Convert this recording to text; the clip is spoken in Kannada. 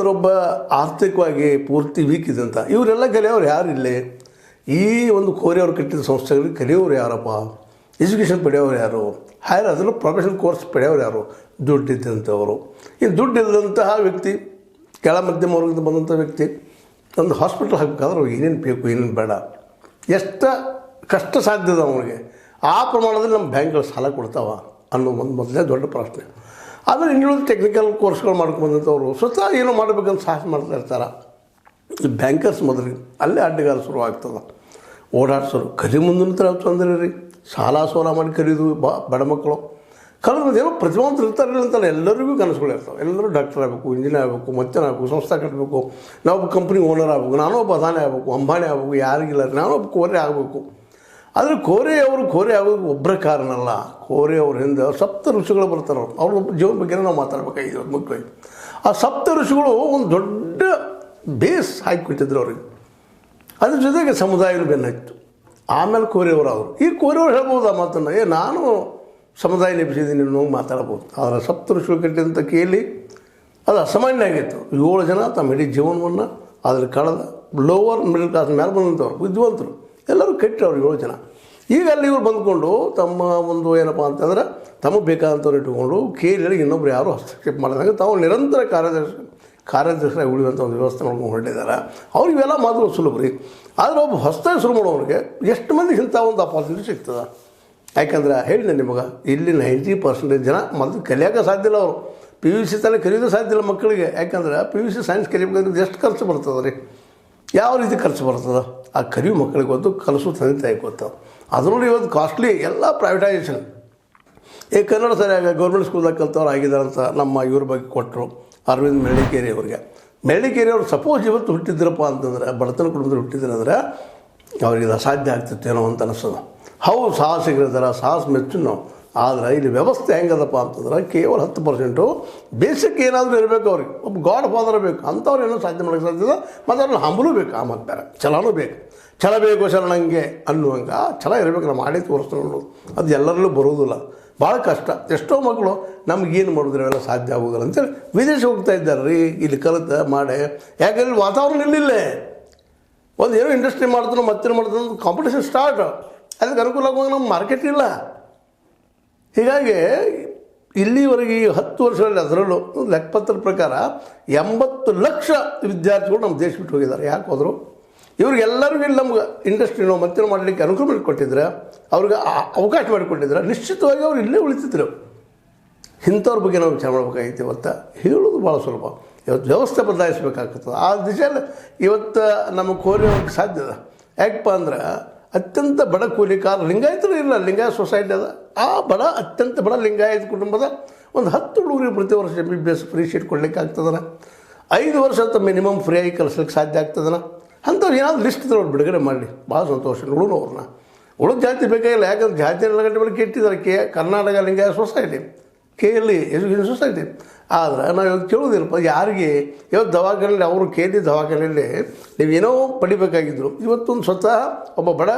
ಯಾಕಂದ್ರೆ ಒಬ್ಬ ಆರ್ಥಿಕವಾಗಿ ಪೂರ್ತಿ ವೀಕ್ ಇದ್ದಂಥ ಇವರೆಲ್ಲ ಕಲಿಯೋರು ಯಾರು ಇಲ್ಲಿ ಈ ಒಂದು ಕೋರಿಯವ್ರು ಕಟ್ಟಿದ ಸಂಸ್ಥೆಗಳಿಗೆ ಕಲಿಯೋರು ಯಾರಪ್ಪ, ಎಜುಕೇಷನ್ ಪಡೆಯೋರು ಯಾರು, ಹೈಯರ್ ಅದನ್ನು ಪ್ರೊಫೆಷನಲ್ ಕೋರ್ಸ್ ಪಡೆಯೋರು ಯಾರು, ದುಡ್ಡು ಇದ್ದಂಥವರು. ಈ ದುಡ್ಡು ಇಲ್ಲದಂತಹ ವ್ಯಕ್ತಿ, ಕೆಳ ಮಧ್ಯಮ ವರ್ಗದಿಂದ ಬಂದಂಥ ವ್ಯಕ್ತಿ ಒಂದು ಹಾಸ್ಪಿಟಲ್ ಹಾಕಬೇಕಾದ್ರೆ ಅವ್ರಿಗೆ ಏನೇನು ಬೇಕು ಏನೇನು ಬೇಡ, ಎಷ್ಟು ಕಷ್ಟ ಸಾಧ್ಯದ ಅವನಿಗೆ, ಆ ಪ್ರಮಾಣದಲ್ಲಿ ನಮ್ಮ ಬ್ಯಾಂಕ್ಗಳು ಸಾಲ ಕೊಡ್ತಾವ ಅನ್ನೋ ಒಂದು ಮೊದಲೇ ದೊಡ್ಡ ಪ್ರಶ್ನೆ. ಆಮೇಲೆ ಇನ್ನುಳಿದ ಟೆಕ್ನಿಕಲ್ ಕೋರ್ಸ್ಗಳು ಮಾಡ್ಕೊಂಬಂದಂಥವ್ರು ಸ್ವತಃ ಏನೋ ಮಾಡಬೇಕಂತ ಸಾಹಸ ಮಾಡ್ತಾ ಇರ್ತಾರೆ. ಈ ಬ್ಯಾಂಕರ್ಸ್ ಮೊದಲಿಗೆ ಅಲ್ಲೇ ಅಡ್ಡಗಾಲ ಶುರು ಆಗ್ತದೆ. ಓಡಾಡ್ಸೋರು ಕಲಿ ಮುಂದಿನ ಥರ ತೊಂದರೆ ರೀ, ಸಾಲ ಸೋಲ ಮಾಡಿ ಕಲಿಯೋದು ಬಡ ಮಕ್ಕಳು ಕಲಿಯೋದು ಏನೋ ಪ್ರತಿಭಾವಂತರು ಇರ್ತಾರೆ ಅಂತಲ್ಲ, ಎಲ್ಲರಿಗೂ ಕನಸುಗಳಿರ್ತಾವೆ. ಎಲ್ಲರೂ ಡಾಕ್ಟರ್ ಆಗಬೇಕು, ಇಂಜಿನಿಯರ್ ಆಗಬೇಕು, ಮತ್ತೇನು ಆಗಬೇಕು, ಸಂಸ್ಥೆ ಕಟ್ಟಬೇಕು, ನಾವೊಬ್ಬ ಕಂಪ್ನಿ ಓನರ್ ಆಗಬೇಕು, ನಾನೊಬ್ಬ ಅದಾನಿ ಆಗಬೇಕು, ಅಂಬಾನಿ ಆಗಬೇಕು, ಯಾರಿಗಿಲ್ಲ ನಾನೊಬ್ಬ ಕೋರೆ ಆಗಬೇಕು. ಆದರೆ ಕೋರೆ ಆಗೋದು ಒಬ್ಬರ ಕಾರಣ ಅಲ್ಲ. ಕೋರೆ ಅವ್ರ ಹಿಂದೆ ಸಪ್ತ ಋಷಿಗಳು ಬರ್ತಾರೆ. ಅವ್ರ ಜೀವನ ಬಗ್ಗೆ ನಾವು ಮಾತಾಡಬೇಕಾಗಿದೆ ಮುಖ್ಯವಾಗಿ. ಆ ಸಪ್ತ ಋಷಿಗಳು ಒಂದು ದೊಡ್ಡ ಬೇಸ್ ಹಾಕಿಕೊಟ್ಟಿದ್ರು ಅವ್ರಿಗೆ. ಅದ್ರ ಜೊತೆಗೆ ಸಮುದಾಯಗಳು ಬೆನ್ನೈತು. ಆಮೇಲೆ ಕೋರೆಯವರಾದರು. ಈ ಕೋರೆಯವ್ರು ಹೇಳ್ಬೋದು ಆ ಮಾತನ್ನು, ನಾನು ಸಮುದಾಯ ನೆಪಿಸಿದ್ದೀನಿ ನೋವು ಮಾತಾಡ್ಬೋದು. ಆದರೆ ಸಪ್ತ ಋಷಿಗಳು ಕಟ್ಟಿದಂಥ ಕೇಳಿ ಅದು ಅಸಾಮಾನ್ಯ ಆಗಿತ್ತು. 7 ಜನ ತಮ್ಮ ಇಡೀ ಜೀವನವನ್ನು ಅದ್ರ ಕಳೆದ ಲೋವರ್ ಮಿಡಲ್ ಕ್ಲಾಸ್ ಮೇಲೆ ಬಂದಂಥವ್ರು ಬುದ್ಧಿವಂತರು ಎಲ್ಲರೂ ಕಟ್ಟರು 7 ಜನ. ಈಗ ಅಲ್ಲಿ ಇವ್ರು ಬಂದುಕೊಂಡು ತಮ್ಮ ಒಂದು ಏನಪ್ಪ ಅಂತಂದ್ರೆ ತಮಗೆ ಬೇಕಾದಂಥವ್ರು ಇಟ್ಟುಕೊಂಡು ಕೇಳಿ ಇನ್ನೊಬ್ರು ಯಾರು ಹಸ್ತಕ್ಷೇಪ ಮಾಡಿದಾಗ ತಾವು ನಿರಂತರ ಕಾರ್ಯದರ್ಶಿಯಾಗಿ ಉಳಿಯುವಂಥ ಒಂದು ವ್ಯವಸ್ಥೆ ಮಾಡ್ಕೊಂಡು ಹೊರಟಿದ್ದಾರೆ. ಅವ್ರಿಗೆ ಇವೆಲ್ಲ ಮಾತ್ರ ಸುಲಭ ರೀ. ಆದರೆ ಒಬ್ಬ ಹೊಸದಾಗಿ ಶುರು ಮಾಡೋರಿಗೆ ಎಷ್ಟು ಮಂದಿ ಇಂಥ ಒಂದು ಅಪಾರ್ಚುನಿಟಿ ಸಿಗ್ತದೆ. ಯಾಕಂದ್ರೆ ಹೇಳಿದೆ ನಿಮಗೆ, ಇಲ್ಲಿ 90% ಜನ ಮೊದಲು ಕಲಿಯೋಕೆ ಸಾಧ್ಯ ಇಲ್ಲ. ಅವರು PUC ತಲೆ ಕಲಿಯೋದು ಸಾಧ್ಯ ಇಲ್ಲ ಮಕ್ಕಳಿಗೆ. ಯಾಕಂದ್ರೆ PUC ಸೈನ್ಸ್ ಕಲಿಬೇಕಾದ್ರೆ ಎಷ್ಟು ಖರ್ಚು ಬರ್ತದೆ ರೀ, ಯಾವ ರೀತಿ ಖರ್ಚು ಬರ್ತದೆ ಆ ಕಲಿಯೋ ಮಕ್ಕಳಿಗೆ ಗೊತ್ತು, ಕಲಿಸೋ ತಂದೆ ತಾಯಿ ಗೊತ್ತು. ಅದರಲ್ಲಿ ಇವತ್ತು ಕಾಸ್ಟ್ಲಿ ಎಲ್ಲ ಪ್ರೈವೇಟೈಸೇಷನ್. ಈ ಕನ್ನಡ ಸರಿಯಾಗಿ ಗೌರ್ಮೆಂಟ್ ಸ್ಕೂಲ್ದಾಗ ಕಲ್ತವ್ರು ಆಗಿದ್ದಾರಂತ ನಮ್ಮ ಇವ್ರ ಬಗ್ಗೆ ಕೊಟ್ಟರು, ಅರವಿಂದ್ ಮೆಳ್ಳಿಕೇರಿ ಅವ್ರಿಗೆ. ಮೆಳ್ಳಿಕೇರಿ ಅವ್ರು ಸಪೋಸ್ ಇವತ್ತು ಹುಟ್ಟಿದ್ರಪ್ಪ ಅಂತಂದ್ರೆ, ಬಡತನ ಕುಟುಂಬದಲ್ಲಿ ಹುಟ್ಟಿದ್ರಂದ್ರೆ ಅವ್ರಿಗೆ ಇದು ಅಸಾಧ್ಯ ಆಗ್ತಿತ್ತೇನೋ ಅಂತ ಅನಿಸ್ತದೆ. ಹೌದು, ಸಾಹಸಿಗರಿದ್ದಾರೆ, ಸಾಹಸ ಮೆಚ್ಚು ನಾವು. ಆದರೆ ಇಲ್ಲಿ ವ್ಯವಸ್ಥೆ ಹೆಂಗದಪ್ಪ ಅಂತಂದ್ರೆ ಕೇವಲ 10% ಬೇಸಿಕ್ ಏನಾದರೂ ಇರಬೇಕು ಅವ್ರಿಗೆ. ಒಬ್ಬ ಗಾಡ್ ಫಾದರ್ ಬೇಕು, ಅಂಥವ್ರು ಏನೋ ಸಾಧ್ಯ ಮಾಡೋಕ್ಕೆ ಸಾಧ್ಯದ. ಮತ್ತು ಅವ್ರನ್ನ ಹಂಬಲೂ ಬೇಕು, ಆ ಮತ್ತು ಬೇರೆ ಛಲನೂ ಬೇಕು. ಛಲ ಬೇಕು ಶರಣಂಗೆ ಅನ್ನುವಂಗೆ ಆ ಛಲ ಇರಬೇಕು. ನಾವು ಮಾಡಿ ತೋರಿಸ್ತಾ ನೋಡೋದು ಅದು ಎಲ್ಲರಲ್ಲೂ ಬರೋದಿಲ್ಲ, ಭಾಳ ಕಷ್ಟ. ಎಷ್ಟೋ ಮಕ್ಕಳು ನಮಗೇನು ಮಾಡಿದ್ರೆ ಅವೆಲ್ಲ ಸಾಧ್ಯ ಆಗೋದಿಲ್ಲ ಅಂತೇಳಿ ವಿದೇಶ ಹೋಗ್ತಾ ಇದ್ದಾರೆ ರೀ. ಇಲ್ಲಿ ಕಲಿತ ಮಾಡಿ, ಯಾಕಂದ್ರೆ ವಾತಾವರಣ ಇಲ್ಲಿಲ್ಲೇ ಒಂದು ಏನೋ ಇಂಡಸ್ಟ್ರಿ ಮಾಡ್ತಾನೋ ಮತ್ತೇನು ಮಾಡ್ತಾನೋ ಕಾಂಪಿಟೇಷನ್ ಸ್ಟಾರ್ಟ್. ಅದಕ್ಕೆ ಅನುಕೂಲವಾಗಿ ನಮ್ಮ ಮಾರ್ಕೆಟ್ ಇಲ್ಲ. ಹೀಗಾಗಿ ಇಲ್ಲಿವರೆಗೆ ಈ 10 ವರ್ಷಗಳಲ್ಲಿ ಅದರಲ್ಲೂ ಲೆಕ್ಕಪತ್ರದ ಪ್ರಕಾರ 80 ಲಕ್ಷ ವಿದ್ಯಾರ್ಥಿಗಳು ನಮ್ಮ ದೇಶ ಬಿಟ್ಟು ಹೋಗಿದ್ದಾರೆ. ಯಾಕೆ ಹೋದರು? ಇವ್ರಿಗೆಲ್ಲರಿಗೂ ಇಲ್ಲಿ ನಮ್ಗೆ ಇಂಡಸ್ಟ್ರಿನೋ ಮತ್ತೇನೋ ಮಾಡಲಿಕ್ಕೆ ಅನುಕೂಲ ಮಾಡಿಕೊಟ್ಟಿದ್ರೆ, ಅವ್ರಿಗೆ ಅವಕಾಶ ಮಾಡಿಕೊಟ್ಟಿದ್ರೆ ನಿಶ್ಚಿತವಾಗಿ ಅವ್ರು ಇಲ್ಲೇ ಉಳಿತಿದ್ರು. ಇಂಥವ್ರ ಬಗ್ಗೆ ನಾವು ವಿಚಾರ ಮಾಡಬೇಕಾಗಿತ್ತು. ಇವತ್ತು ಹೇಳೋದು ಭಾಳ ಸುಲಭ. ಇವತ್ತು ವ್ಯವಸ್ಥೆ ಬದಲಾಯಿಸಬೇಕಾಗ್ತದೆ. ಆ ದಿಶೆಯಲ್ಲಿ ಇವತ್ತು ನಮಗೆ ಕೋರಿಯೋಕ್ಕೆ ಸಾಧ್ಯ ಇದೆ. ಯಾಕಪ್ಪ ಅಂದ್ರೆ ಅತ್ಯಂತ ಬಡ ಕೂಲಿಕಾರ ಲಿಂಗಾಯತರು ಇಲ್ಲ, ಲಿಂಗಾಯತ ಸೊಸೈಟಿ ಅದ. ಆ ಅತ್ಯಂತ ಬಡ ಲಿಂಗಾಯತ ಕುಟುಂಬದ ಒಂದು 10 ಹುಡುಗರಿಗೆ ಪ್ರತಿ ವರ್ಷ MBBS ಫ್ರೀ ಶೀಟ್ ಕೊಡಲಿಕ್ಕೆ ಆಗ್ತದನ. 5 ವರ್ಷ ಅಂತ ಮಿನಿಮಮ್ ಫ್ರೀಯಾಗಿ ಕಲಿಸ್ಲಿಕ್ಕೆ ಸಾಧ್ಯ ಆಗ್ತದನ. ಅಂಥವ್ರು ಏನಾದ್ರು ಲಿಸ್ಟ್ ಅವ್ರು ಬಿಡುಗಡೆ ಮಾಡಲಿ, ಭಾಳ ಸಂತೋಷ. ನೋಡೋಣ ಅವ್ರನ್ನ. ಉಳಿದ ಜಾತಿ ಬೇಕಾಗಿಲ್ಲ. ಯಾಕಂದ್ರೆ ಜಾತಿ ಗಂಟೆ ಮೇಲೆ ಕೆಟ್ಟಿದ್ದಾರೆ Karnataka Lingayat society, KLE education society. ಆದರೆ ನಾವು ಇವಾಗ ಕೇಳೋದಿಲ್ಲಪ್ಪ ಯಾರಿಗೆ. ಇವತ್ತು ದವಾಖಾನೆಯಲ್ಲಿ ಅವರು KLE ದವಾಖಾನೆಯಲ್ಲಿ ನೀವೇನೋ ಪಡಿಬೇಕಾಗಿದ್ದರು, ಇವತ್ತೊಂದು ಸ್ವತಃ ಒಬ್ಬ ಬಡ